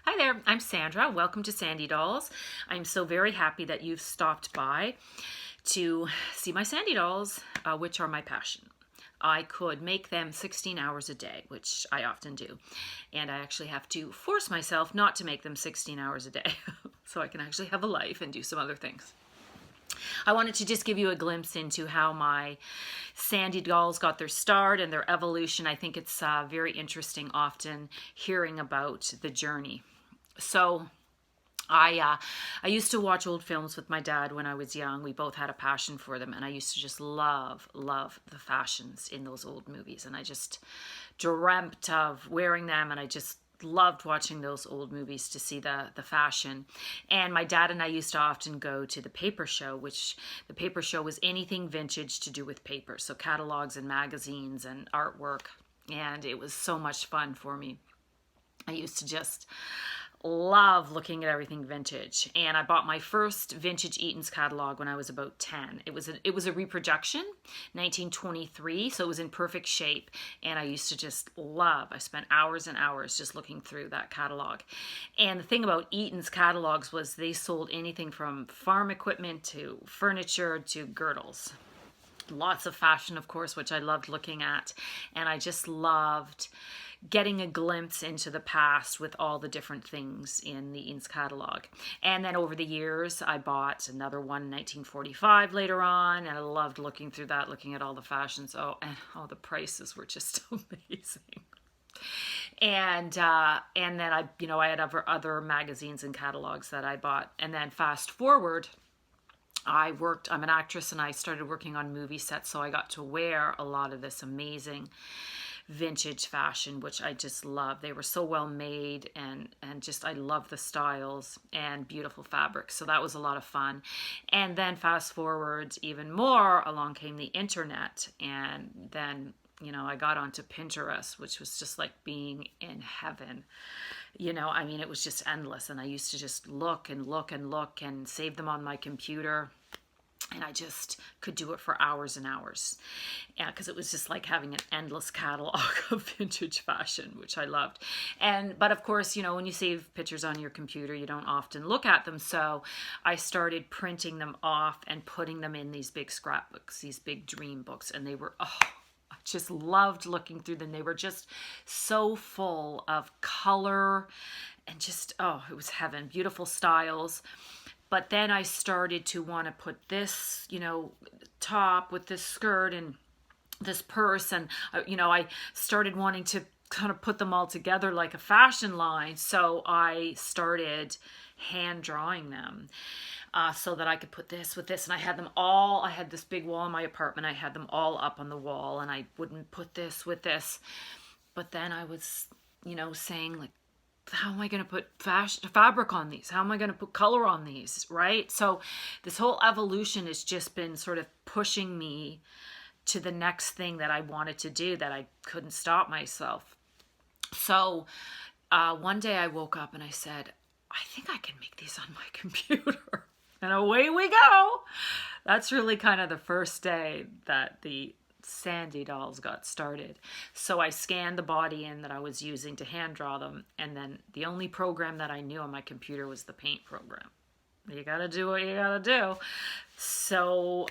Hi there, I'm Sandra. Welcome to Sandy Dolls. I'm so very happy that you've stopped by to see my Sandy Dolls, which are my passion. I could make them 16 hours a day, which I often do. And I actually have to force myself not to make them 16 hours a day so I can actually have a life and do some other things. I wanted to just give you a glimpse into how my Sandy Dolls got their start and their evolution. I think it's very interesting often hearing about the journey. So I used to watch old films with my dad when I was young. We both had a passion for them, and I used to just love the fashions in those old movies. And I just dreamt of wearing them, and I just loved watching those old movies to see the fashion. And my dad and I used to often go to the paper show, which the paper show was anything vintage to do with paper. So catalogs and magazines and artwork. And it was so much fun for me. I used to just love looking at everything vintage, and I bought my first vintage Eaton's catalog when I was about 10. It was a reproduction, 1923, so it was in perfect shape, and I used to just love. I spent hours and hours just looking through that catalog. And the thing about Eaton's catalogs was they sold anything from farm equipment to furniture to girdles. Lots of fashion, of course, which I loved looking at, and I just loved getting a glimpse into the past with all the different things in the Eaton's catalog. And then over the years, I bought another one in 1945 later on, and I loved looking through that, looking at all the fashions. Oh, the prices were just amazing. And then I had other magazines and catalogs that I bought. And then fast forward, I'm an actress, and I started working on movie sets, so I got to wear a lot of this amazing vintage fashion, which I just love. They were so well made, and just I love the styles and beautiful fabrics. So that was a lot of fun. And then fast forward even more, along came the internet, and then I got onto Pinterest, which was just like being in heaven. It was just endless, and I used to just look and look and look and save them on my computer. And I just could do it for hours and hours. Yeah, because it was just like having an endless catalog of vintage fashion, which I loved. But of course, when you save pictures on your computer, you don't often look at them. So I started printing them off and putting them in these big scrapbooks, these big dream books. And they were, I just loved looking through them. They were just so full of color and just, it was heaven. Beautiful styles. But then I started to want to put this, top with this skirt and this purse. And, I started wanting to kind of put them all together like a fashion line. So I started hand drawing them so that I could put this with this. And I had this big wall in my apartment. I had them all up on the wall, and I wouldn't put this with this. But then I was, saying like, how am I going to put fabric on these? How am I going to put color on these, right? So this whole evolution has just been sort of pushing me to the next thing that I wanted to do, that I couldn't stop myself. So one day I woke up and I said, I think I can make these on my computer. And away we go. That's really kind of the first day that the Sandy Dolls got started. So I scanned the body in that I was using to hand draw them, and then the only program that I knew on my computer was the paint program. You gotta do what you gotta do. So,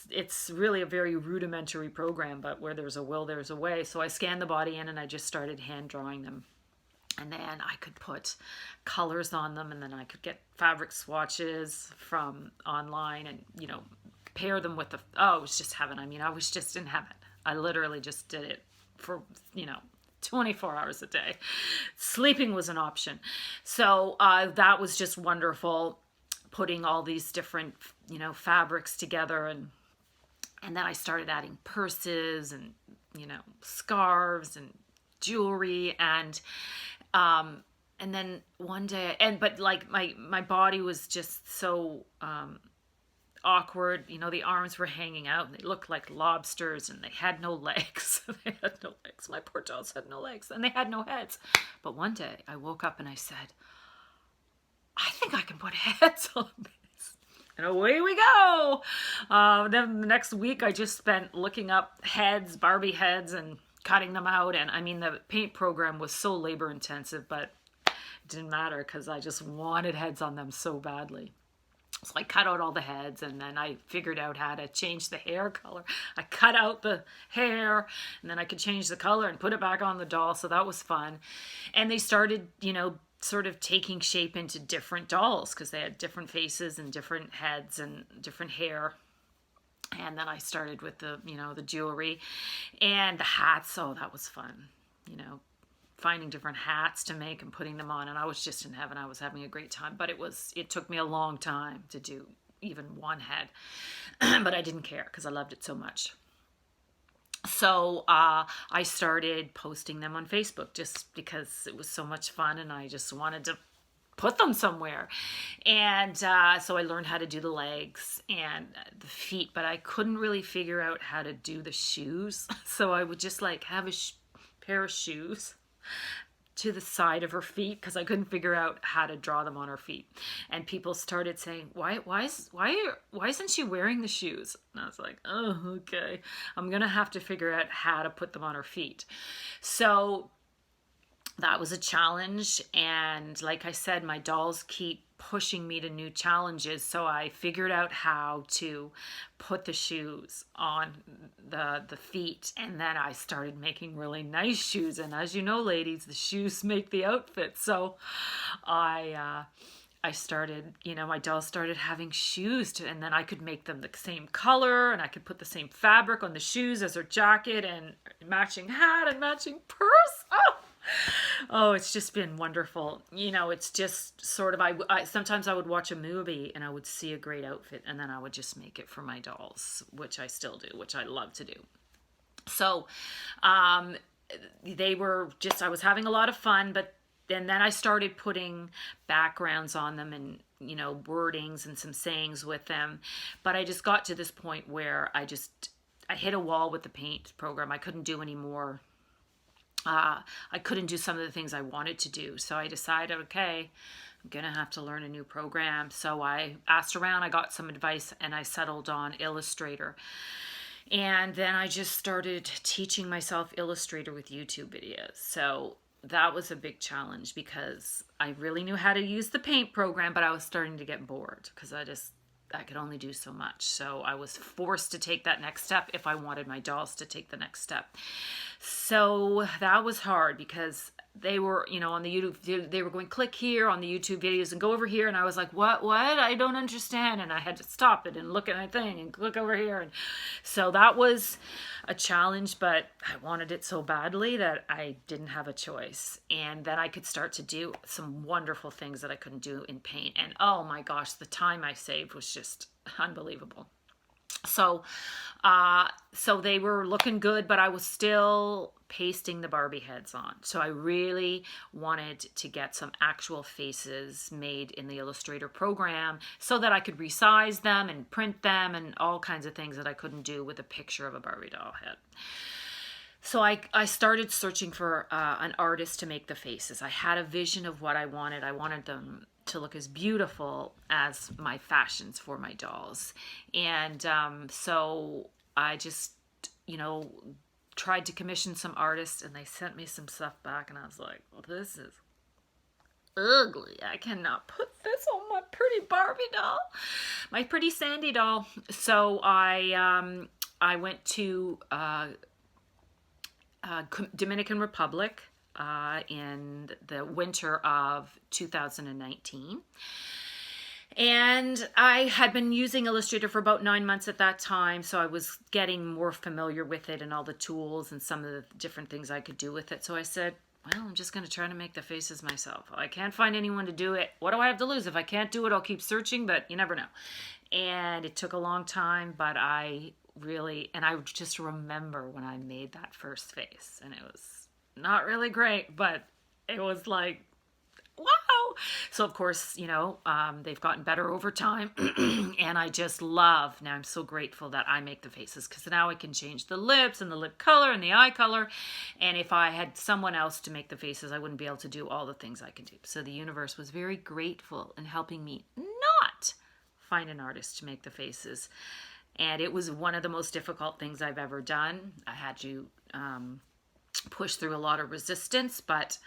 it's really a very rudimentary program, but where there's a will, there's a way. So I scanned the body in, and I just started hand drawing them. And then I could put colors on them, and then I could get fabric swatches from online and, pair them with it was just heaven. I was just in heaven. I literally just did it for, 24 hours a day. Sleeping was an option. So that was just wonderful, putting all these different, fabrics together. And then I started adding purses and, scarves and jewelry. And then one day, but like my body was just so awkward. The arms were hanging out, and they looked like lobsters, and they had no legs. They had no legs. My poor dolls had no legs, and they had no heads. But one day I woke up and I said, I think I can put heads on this. And away we go. Then the next week I just spent looking up heads, Barbie heads, and cutting them out. And the paint program was so labor intensive, but It didn't matter because I just wanted heads on them so badly. So I cut out all the heads, and then I figured out how to change the hair color. I cut out the hair, and then I could change the color and put it back on the doll. So that was fun. And they started, sort of taking shape into different dolls because they had different faces and different heads and different hair. And then I started with the jewelry and the hats. Oh, that was fun. Finding different hats to make and putting them on, and I was just in heaven. I was having a great time, but it took me a long time to do even one head, but I didn't care because I loved it so much. So I started posting them on Facebook just because it was so much fun, and I just wanted to put them somewhere. And so I learned how to do the legs and the feet, but I couldn't really figure out how to do the shoes. So I would just have a pair of shoes to the side of her feet because I couldn't figure out how to draw them on her feet. And people started saying, why isn't she wearing the shoes? And I was like, oh, okay. I'm going to have to figure out how to put them on her feet. So that was a challenge. And like I said, my dolls keep pushing me to new challenges. So I figured out how to put the shoes on the feet, and then I started making really nice shoes. And as you know, ladies, the shoes make the outfit. So I started, my dolls started having shoes and then I could make them the same color, and I could put the same fabric on the shoes as her jacket, and matching hat and matching purse. Oh, it's just been wonderful. It's just sort of, I sometimes I would watch a movie and I would see a great outfit, and then I would just make it for my dolls, which I still do, which I love to do. So, they were just, I was having a lot of fun, but then I started putting backgrounds on them and, wordings and some sayings with them. But I just got to this point where I hit a wall with the paint program. I couldn't do any more. I couldn't do some of the things I wanted to do. So I decided, okay, I'm going to have to learn a new program. So I asked around, I got some advice, and I settled on Illustrator. And then I just started teaching myself Illustrator with YouTube videos. So that was a big challenge because I really knew how to use the paint program, but I was starting to get bored because I could only do so much. So I was forced to take that next step if I wanted my dolls to take the next step. So that was hard because they were, on the YouTube, they were going click here on the YouTube videos and go over here. And I was like, what? I don't understand. And I had to stop it and look at my thing and click over here. And so that was a challenge, but I wanted it so badly that I didn't have a choice. And then I could start to do some wonderful things that I couldn't do in paint. And oh my gosh, the time I saved was just unbelievable. So they were looking good, but I was still pasting the Barbie heads on. So I really wanted to get some actual faces made in the Illustrator program so that I could resize them and print them and all kinds of things that I couldn't do with a picture of a Barbie doll head. So I started searching for an artist to make the faces. I had a vision of what I wanted. I wanted them to look as beautiful as my fashions for my dolls. And so I just, tried to commission some artists, and they sent me some stuff back, and I was like, well, this is ugly. I cannot put this on my pretty Barbie doll, my pretty Sandy doll. So I went to Dominican Republic in the winter of 2019. And I had been using Illustrator for about 9 months at that time, so I was getting more familiar with it and all the tools and some of the different things I could do with it. So I said, well, I'm just going to try to make the faces myself. I can't find anyone to do it. What do I have to lose? If I can't do it, I'll keep searching, but you never know. And it took a long time, but I just remember when I made that first face, and it was not really great, but it was like, wow. So of course, they've gotten better over time. And I just love, now I'm so grateful that I make the faces, because now I can change the lips and the lip color and the eye color. And if I had someone else to make the faces, I wouldn't be able to do all the things I can do. So the universe was very grateful in helping me not find an artist to make the faces. And it was one of the most difficult things I've ever done. I had to pushed through a lot of resistance, but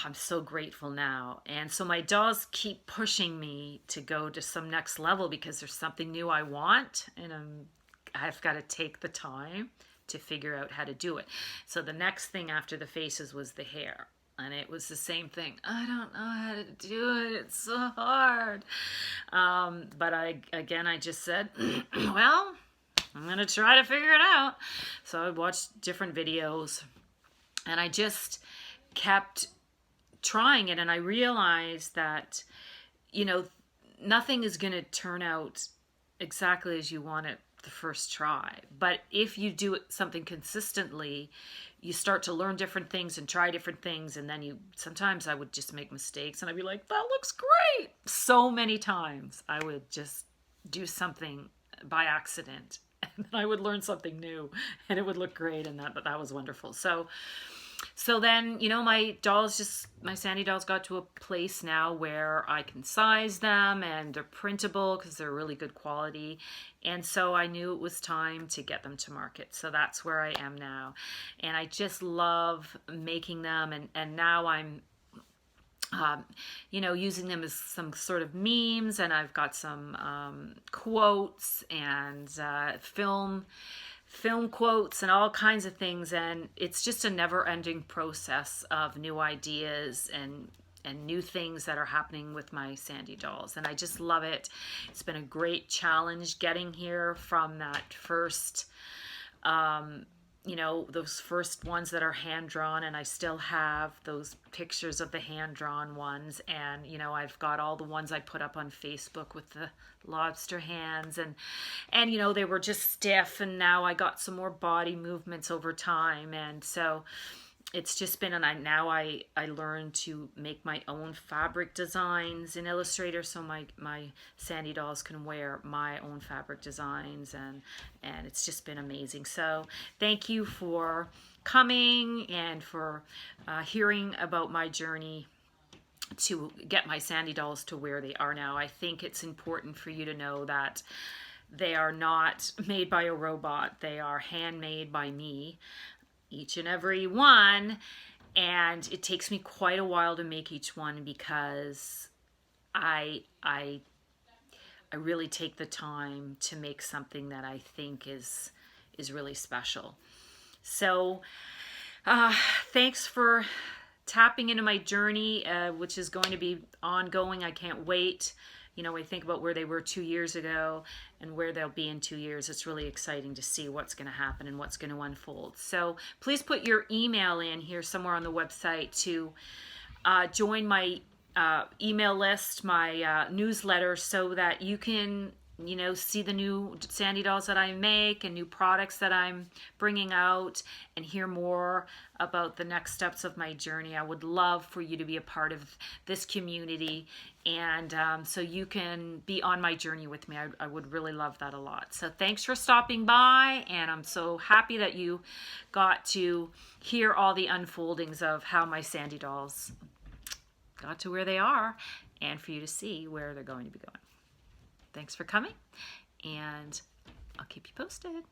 I'm so grateful now. And so my dolls keep pushing me to go to some next level because there's something new I want, and I've got to take the time to figure out how to do it. So the next thing after the faces was the hair. And it was the same thing. I don't know how to do it. It's so hard. But I just said, well, I'm going to try to figure it out. So I watched different videos and I just kept trying it. And I realized that, you know, nothing is going to turn out exactly as you want it the first try. But if you do something consistently, you start to learn different things and try different things. And then sometimes I would just make mistakes and I'd be like, that looks great. So many times I would just do something by accident and then I would learn something new and it would look great. And that was wonderful. So then, you know, my Sandy dolls got to a place now where I can size them and they're printable because they're really good quality. And so I knew it was time to get them to market. So that's where I am now. And I just love making them. And now I'm, you know, using them as some sort of memes. And I've got some quotes and film quotes and all kinds of things, and it's just a never-ending process of new ideas and new things that are happening with my Sandy dolls, and I just love it. It's been a great challenge getting here from that first you know, those first ones that are hand-drawn, and I still have those pictures of the hand-drawn ones, and you know, I've got all the ones I put up on Facebook with the lobster hands, and you know, they were just stiff, and now I got some more body movements over time, and so it's just been, and I learned to make my own fabric designs in Illustrator, so my Sandy dolls can wear my own fabric designs, and it's just been amazing. So thank you for coming and for hearing about my journey to get my Sandy dolls to where they are now. I think it's important for you to know that they are not made by a robot. They are handmade by me, each and every one, and it takes me quite a while to make each one because I really take the time to make something that I think is really special. So thanks for tapping into my journey, which is going to be ongoing. I can't wait. You know, I think about where they were 2 years ago and where they'll be in 2 years. It's really exciting to see what's going to happen and what's going to unfold. So please put your email in here somewhere on the website to join my email list, my newsletter, so that you can, you know, see the new Sandy dolls that I make and new products that I'm bringing out and hear more about the next steps of my journey. I would love for you to be a part of this community, and so you can be on my journey with me. I would really love that a lot. So thanks for stopping by, and I'm so happy that you got to hear all the unfoldings of how my Sandy dolls got to where they are, and for you to see where they're going to be going. Thanks for coming, and I'll keep you posted.